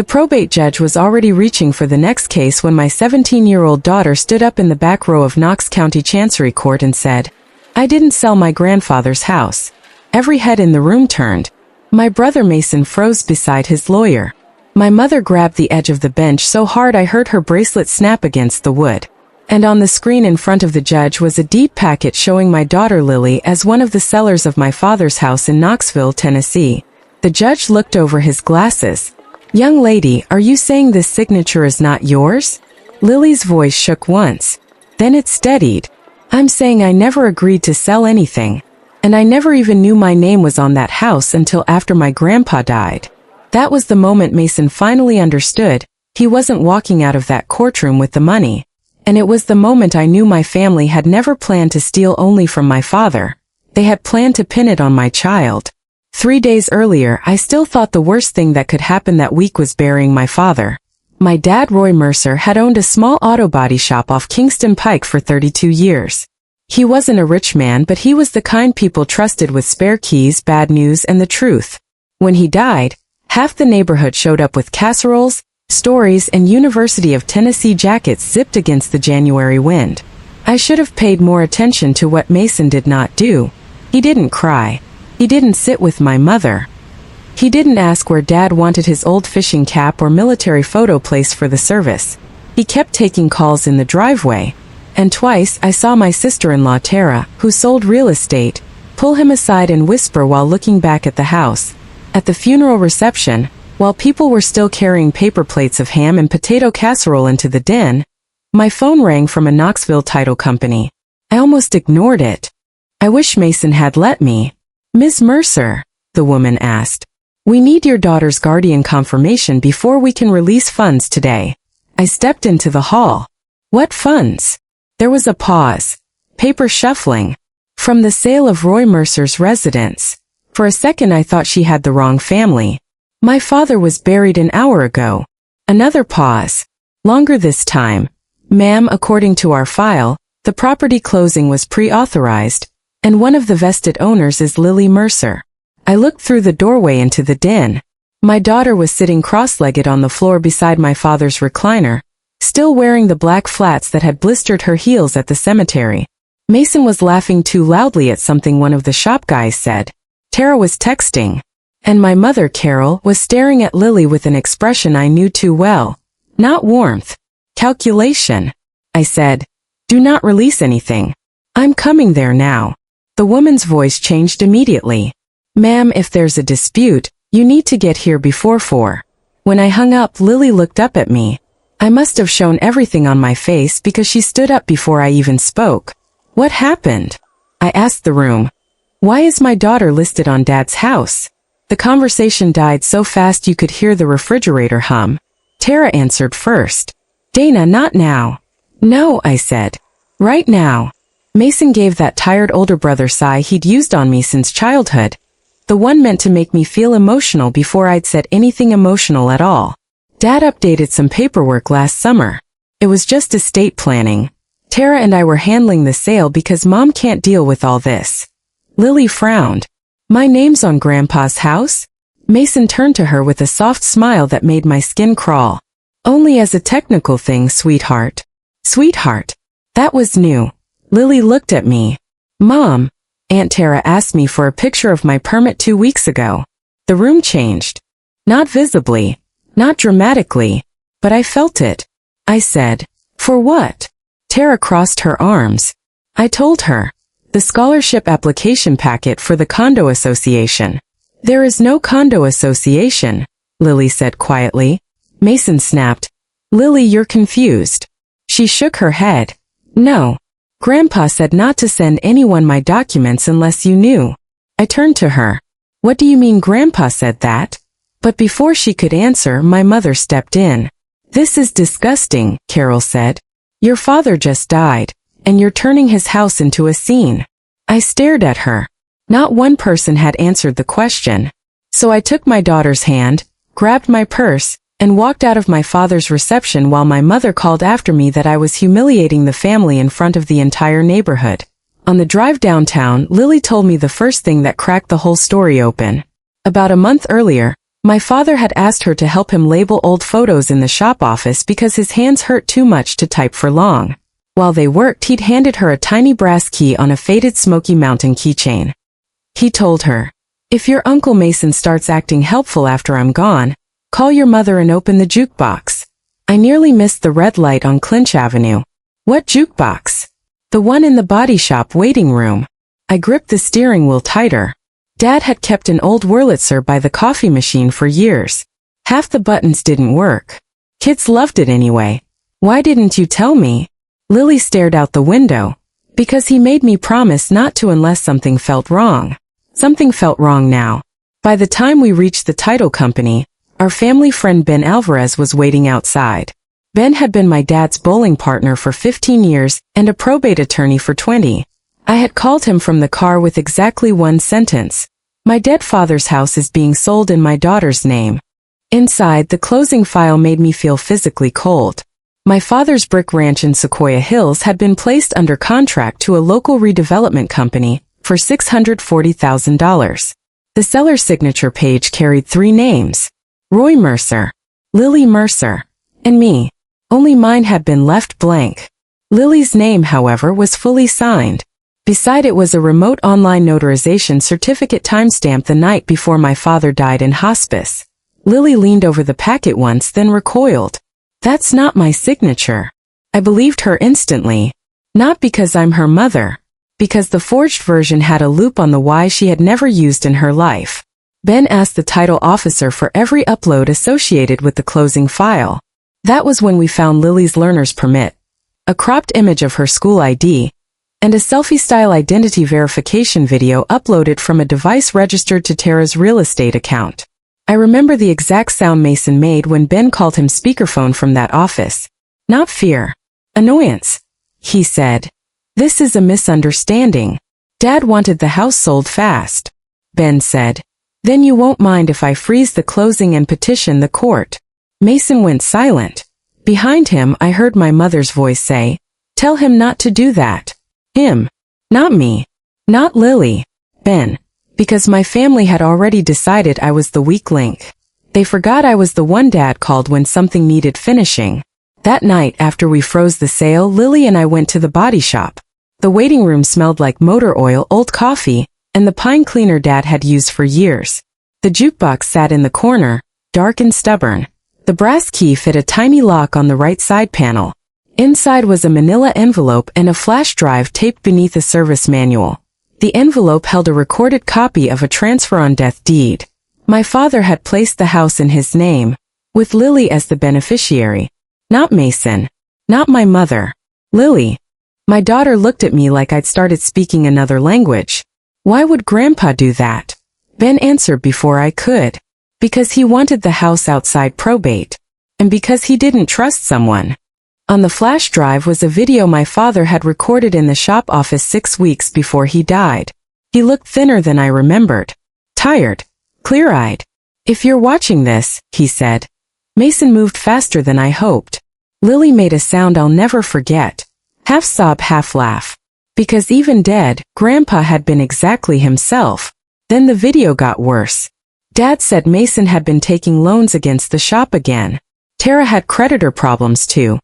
The probate judge was already reaching for the next case when my 17-year-old daughter stood up in the back row of Knox County Chancery Court and said, "I didn't sell my grandfather's house." Every head in the room turned. My brother Mason froze beside his lawyer. My mother grabbed the edge of the bench so hard I heard her bracelet snap against the wood. And on the screen in front of the judge was a deed packet showing my daughter Lily as one of the sellers of my father's house in Knoxville, Tennessee. The judge looked over his glasses. "Young lady, are you saying this signature is not yours?" Lily's voice shook once. Then it steadied. "I'm saying I never agreed to sell anything. And I never even knew my name was on that house until after my grandpa died." That was the moment Mason finally understood. He wasn't walking out of that courtroom with the money. And it was the moment I knew my family had never planned to steal only from my father. They had planned to pin it on my child. 3 days earlier, I still thought the worst thing that could happen that week was burying my father. My dad, Roy Mercer, had owned a small auto body shop off Kingston Pike for 32 years. He wasn't a rich man, but he was the kind people trusted with spare keys, bad news, and the truth. When he died, half the neighborhood showed up with casseroles, stories, and University of Tennessee jackets zipped against the January wind. I should have paid more attention to what Mason did not do. He didn't cry. He didn't sit with my mother. He didn't ask where Dad wanted his old fishing cap or military photo placed for the service. He kept taking calls in the driveway. And twice I saw my sister-in-law Tara, who sold real estate, pull him aside and whisper while looking back at the house. At the funeral reception, while people were still carrying paper plates of ham and potato casserole into the den, my phone rang from a Knoxville title company. I almost ignored it. "I wish Mason had let me." "Ms. Mercer," the woman asked, "we need your daughter's guardian confirmation before we can release funds today." I stepped into the hall. "What funds?" There was a pause. Paper shuffling. "From the sale of Roy Mercer's residence." For a second I thought she had the wrong family. "My father was buried an hour ago." Another pause. Longer this time. "Ma'am, according to our file, the property closing was pre-authorized, and one of the vested owners is Lily Mercer." I looked through the doorway into the den. My daughter was sitting cross-legged on the floor beside my father's recliner, still wearing the black flats that had blistered her heels at the cemetery. Mason was laughing too loudly at something one of the shop guys said. Tara was texting. And my mother, Carol, was staring at Lily with an expression I knew too well. Not warmth. Calculation. I said, "Do not release anything. I'm coming there now." The woman's voice changed immediately. "Ma'am, if there's a dispute, you need to get here before 4. When I hung up, Lily looked up at me. I must have shown everything on my face because she stood up before I even spoke. "What happened?" I asked the room. "Why is my daughter listed on Dad's house?" The conversation died so fast you could hear the refrigerator hum. Tara answered first. "Dana, not now." "No," I said. "Right now." Mason gave that tired older brother sigh he'd used on me since childhood. The one meant to make me feel emotional before I'd said anything emotional at all. Dad updated some paperwork last summer. It was just estate planning. Tara and I were handling the sale because Mom can't deal with all this. Lily frowned. "My name's on Grandpa's house?" Mason turned to her with a soft smile that made my skin crawl. "Only as a technical thing, sweetheart." Sweetheart. That was new. Lily looked at me. "Mom," Aunt Tara asked me for a picture of my permit 2 weeks ago. The room changed. Not visibly, not dramatically, but I felt it. I said, "For what?" Tara crossed her arms. I told her. "The scholarship application packet for the condo association." "There is no condo association," Lily said quietly. Mason snapped, "Lily, you're confused." She shook her head. "No. Grandpa said not to send anyone my documents unless you knew." I turned to her. "What do you mean Grandpa said that?" But before she could answer, my mother stepped in. "This is disgusting," Carol said. "Your father just died, and you're turning his house into a scene." I stared at her. Not one person had answered the question. So I took my daughter's hand, grabbed my purse, and walked out of my father's reception while my mother called after me that I was humiliating the family in front of the entire neighborhood. On the drive downtown, Lily told me the first thing that cracked the whole story open. About a month earlier, My father had asked her to help him label old photos in the shop office because his hands hurt too much to type for long. While they worked, he'd handed her a tiny brass key on a faded Smoky Mountain keychain. He told her, "If your Uncle Mason starts acting helpful after I'm gone, call your mother and open the jukebox." I nearly missed the red light on Clinch Avenue. What jukebox? The one in the body shop waiting room. I gripped the steering wheel tighter. Dad had kept an old Wurlitzer by the coffee machine for years. Half the buttons didn't work. Kids loved it anyway. "Why didn't you tell me?" Lily stared out the window. "Because he made me promise not to unless something felt wrong." Something felt wrong now. By the time we reached the title company, our family friend Ben Alvarez was waiting outside. Ben had been my dad's bowling partner for 15 years and a probate attorney for 20. I had called him from the car with exactly one sentence. "My dead father's house is being sold in my daughter's name." Inside, the closing file made me feel physically cold. My father's brick ranch in Sequoia Hills had been placed under contract to a local redevelopment company for $640,000. The seller's signature page carried 3 names: Roy Mercer, Lily Mercer, and me. Only mine had been left blank. Lily's name, however, was fully signed. Beside it was a remote online notarization certificate timestamped the night before my father died in hospice. Lily leaned over the packet once, then recoiled. "That's not my signature." I believed her instantly. Not because I'm her mother. Because the forged version had a loop on the Y she had never used in her life. Ben asked the title officer for every upload associated with the closing file. That was when we found Lily's learner's permit, a cropped image of her school ID, and a selfie-style identity verification video uploaded from a device registered to Tara's real estate account. I remember the exact sound Mason made when Ben called him speakerphone from that office. Not fear. Annoyance. He said, "This is a misunderstanding. Dad wanted the house sold fast." Ben said, "Then you won't mind if I freeze the closing and petition the court." Mason went silent. Behind him, I heard my mother's voice say, "Tell him not to do that." Him. Not me. Not Lily. Ben. Because my family had already decided I was the weak link. They forgot I was the one Dad called when something needed finishing. That night, after we froze the sale, Lily and I went to the body shop. The waiting room smelled like motor oil, old coffee, and the pine cleaner Dad had used for years. The jukebox sat in the corner, dark and stubborn. The brass key fit a tiny lock on the right side panel. Inside was a manila envelope and a flash drive taped beneath a service manual. The envelope held a recorded copy of a transfer on death deed. My father had placed the house in his name, with Lily as the beneficiary. Not Mason. Not my mother. Lily. My daughter looked at me like I'd started speaking another language. "Why would Grandpa do that?" Ben answered before I could. Because he wanted the house outside probate. And because he didn't trust someone. On the flash drive was a video my father had recorded in the shop office 6 weeks before he died. He looked thinner than I remembered. Tired. Clear-eyed. "If you're watching this," he said. Mason moved faster than I hoped. Lily made a sound I'll never forget. Half sob, half laugh. Because even dead, Grandpa had been exactly himself. Then the video got worse. Dad said Mason had been taking loans against the shop again. Tara had creditor problems too.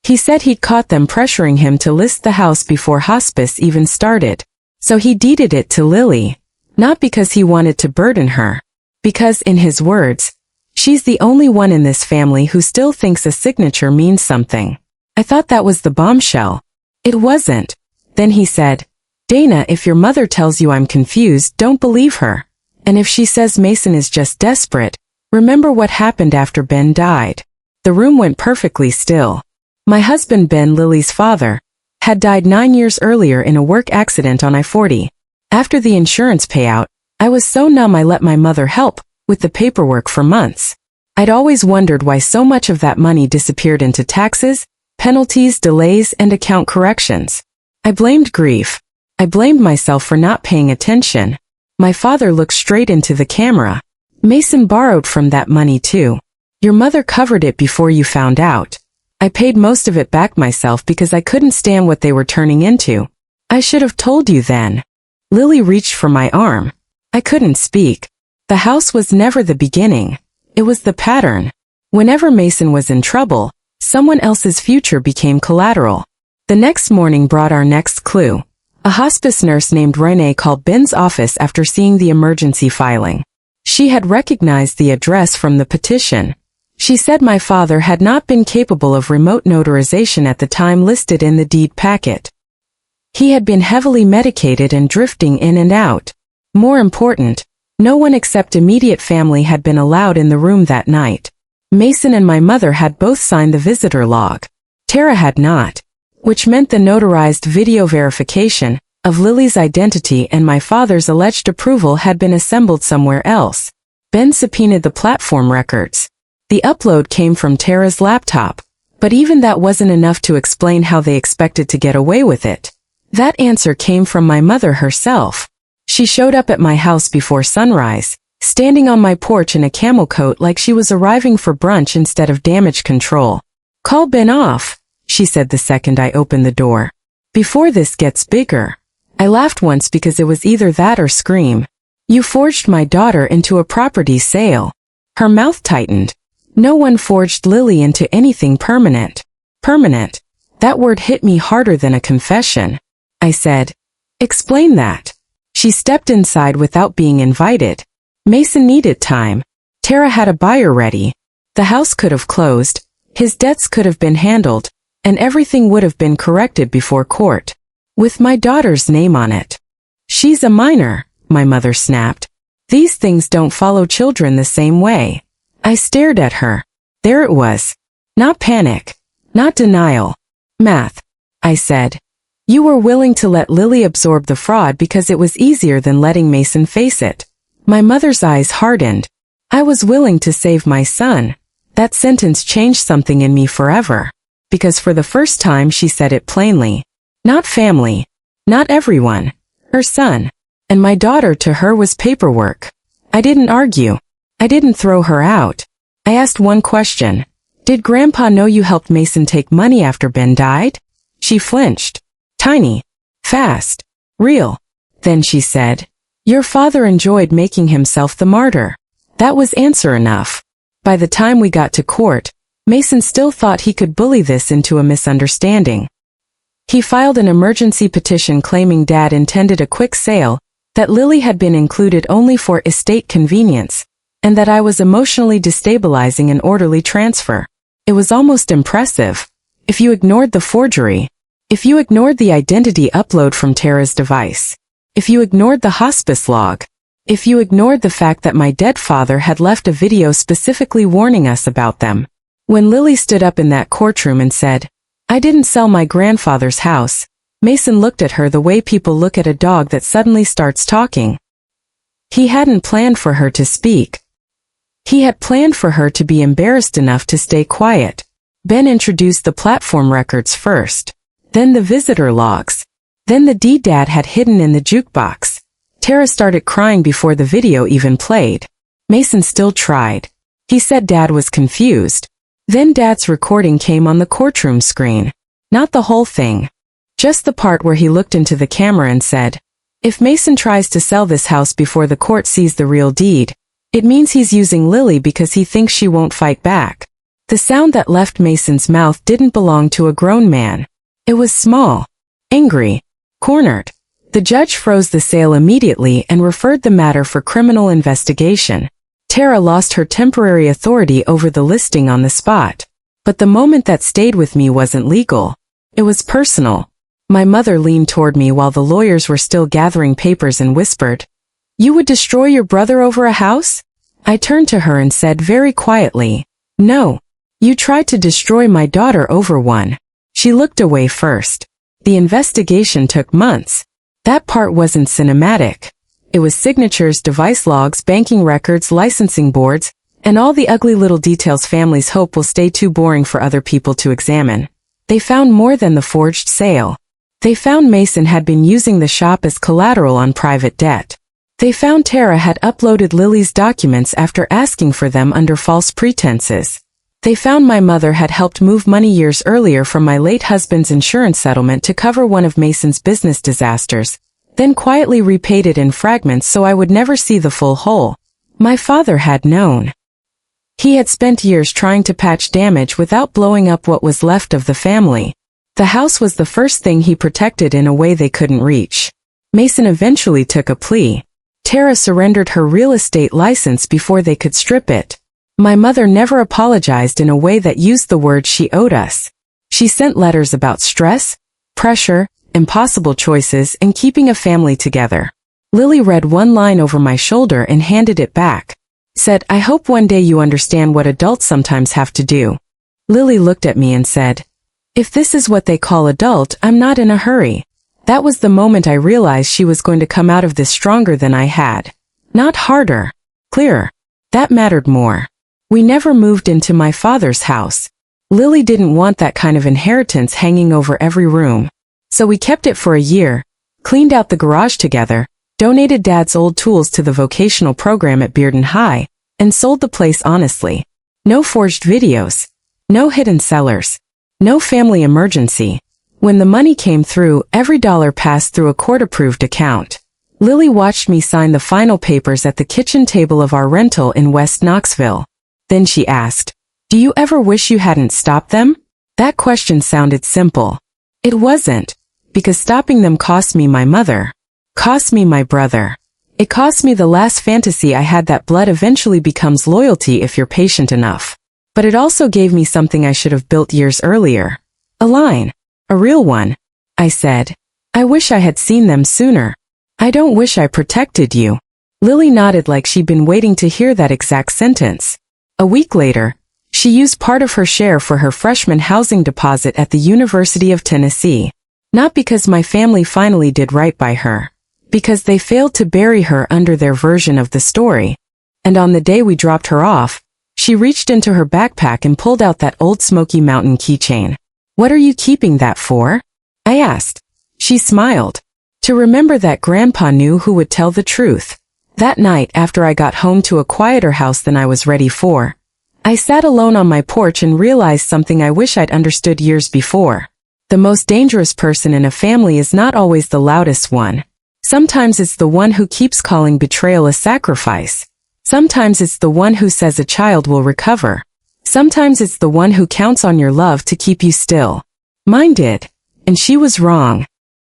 He said he'd caught them pressuring him to list the house before hospice even started. So he deeded it to Lily. Not because he wanted to burden her. Because, in his words, she's the only one in this family who still thinks a signature means something. I thought that was the bombshell. It wasn't. Then he said, "Dana, if your mother tells you I'm confused, don't believe her. And if she says Mason is just desperate, remember what happened after Ben died." The room went perfectly still. My husband Ben, Lily's father, had died 9 years earlier in a work accident on I-40. After the insurance payout, I was so numb I let my mother help with the paperwork for months. I'd always wondered why so much of that money disappeared into taxes, penalties, delays, and account corrections. I blamed grief. I blamed myself for not paying attention. My father looked straight into the camera. "Mason borrowed from that money too. Your mother covered it before you found out. I paid most of it back myself because I couldn't stand what they were turning into. I should have told you then." Lily reached for my arm. I couldn't speak. The house was never the beginning. It was the pattern. Whenever Mason was in trouble, someone else's future became collateral. The next morning brought our next clue. A hospice nurse named Renee called Ben's office after seeing the emergency filing. She had recognized the address from the petition. She said my father had not been capable of remote notarization at the time listed in the deed packet. He had been heavily medicated and drifting in and out. More important, no one except immediate family had been allowed in the room that night. Mason and my mother had both signed the visitor log. Tara had not, which meant the notarized video verification of Lily's identity and my father's alleged approval had been assembled somewhere else. Ben subpoenaed the platform records. The upload came from Tara's laptop, but even that wasn't enough to explain how they expected to get away with it. That answer came from my mother herself. She showed up at my house before sunrise, standing on my porch in a camel coat like she was arriving for brunch instead of damage control. "Call Ben off," she said the second I opened the door. "Before this gets bigger." I laughed once because it was either that or scream. "You forged my daughter into a property sale." Her mouth tightened. "No one forged Lily into anything permanent." Permanent. That word hit me harder than a confession. I said, "Explain that." She stepped inside without being invited. Mason needed time. Tara had a buyer ready. The house could have closed, his debts could have been handled, and everything would have been corrected before court. With my daughter's name on it. "She's a minor," my mother snapped. "These things don't follow children the same way." I stared at her. There it was. Not panic. Not denial. Math. I said. "You were willing to let Lily absorb the fraud because it was easier than letting Mason face it." My mother's eyes hardened. "I was willing to save my son." That sentence changed something in me forever. Because for the first time she said it plainly. Not family. Not everyone. Her son. And my daughter to her was paperwork. I didn't argue. I didn't throw her out. I asked one question. "Did Grandpa know you helped Mason take money after Ben died?" She flinched. Tiny. Fast. Real. Then she said, "Your father enjoyed making himself the martyr." That was answer enough. By the time we got to court, Mason still thought he could bully this into a misunderstanding. He filed an emergency petition claiming Dad intended a quick sale, that Lily had been included only for estate convenience, and that I was emotionally destabilizing an orderly transfer. It was almost impressive. If you ignored the forgery, if you ignored the identity upload from Tara's device, if you ignored the hospice log, if you ignored the fact that my dead father had left a video specifically warning us about them. When Lily stood up in that courtroom and said, "I didn't sell my grandfather's house," Mason looked at her the way people look at a dog that suddenly starts talking. He hadn't planned for her to speak. He had planned for her to be embarrassed enough to stay quiet. Ben introduced the platform records first, then the visitor logs, then the deed Dad had hidden in the jukebox. Tara started crying before the video even played. Mason still tried. He said Dad was confused. Then Dad's recording came on the courtroom screen. Not the whole thing. Just the part where he looked into the camera and said, "If Mason tries to sell this house before the court sees the real deed, it means he's using Lily because he thinks she won't fight back." The sound that left Mason's mouth didn't belong to a grown man. It was small, angry, cornered. The judge froze the sale immediately and referred the matter for criminal investigation. Tara lost her temporary authority over the listing on the spot. But the moment that stayed with me wasn't legal. It was personal. My mother leaned toward me while the lawyers were still gathering papers and whispered, "You would destroy your brother over a house?" I turned to her and said very quietly, "No. You tried to destroy my daughter over one." She looked away first. The investigation took months. That part wasn't cinematic. It was signatures, device logs, banking records, licensing boards, and all the ugly little details families hope will stay too boring for other people to examine. They found more than the forged sale. They found Mason had been using the shop as collateral on private debt. They found Tara had uploaded Lily's documents after asking for them under false pretenses. They found my mother had helped move money years earlier from my late husband's insurance settlement to cover one of Mason's business disasters, then quietly repaid it in fragments so I would never see the full whole. My father had known. He had spent years trying to patch damage without blowing up what was left of the family. The house was the first thing he protected in a way they couldn't reach. Mason eventually took a plea. Tara surrendered her real estate license before they could strip it. My mother never apologized in a way that used the words she owed us. She sent letters about stress, pressure, impossible choices, and keeping a family together. Lily read one line over my shoulder and handed it back. Said, "I hope one day you understand what adults sometimes have to do." Lily looked at me and said, "If this is what they call adult, I'm not in a hurry." That was the moment I realized she was going to come out of this stronger than I had. Not harder, clearer. That mattered more. We never moved into my father's house. Lily didn't want that kind of inheritance hanging over every room. So we kept it for a year, cleaned out the garage together, donated Dad's old tools to the vocational program at Bearden High, and sold the place honestly. No forged videos. No hidden sellers. No family emergency. When the money came through, every dollar passed through a court-approved account. Lily watched me sign the final papers at the kitchen table of our rental in West Knoxville. Then she asked, "Do you ever wish you hadn't stopped them?" That question sounded simple. It wasn't, because stopping them cost me my mother. Cost me my brother. It cost me the last fantasy I had that blood eventually becomes loyalty if you're patient enough. But it also gave me something I should have built years earlier. A line. A real one. I said, "I wish I had seen them sooner. I don't wish I protected you." Lily nodded like she'd been waiting to hear that exact sentence. A week later, she used part of her share for her freshman housing deposit at the University of Tennessee. Not because my family finally did right by her. Because they failed to bury her under their version of the story. And on the day we dropped her off, she reached into her backpack and pulled out that old Smoky Mountain keychain. "What are you keeping that for?" I asked. She smiled. "To remember that Grandpa knew who would tell the truth." That night, after I got home to a quieter house than I was ready for, I sat alone on my porch and realized something I wish I'd understood years before. The most dangerous person in a family is not always the loudest one. Sometimes it's the one who keeps calling betrayal a sacrifice. Sometimes it's the one who says a child will recover. Sometimes it's the one who counts on your love to keep you still. Mine did. And she was wrong.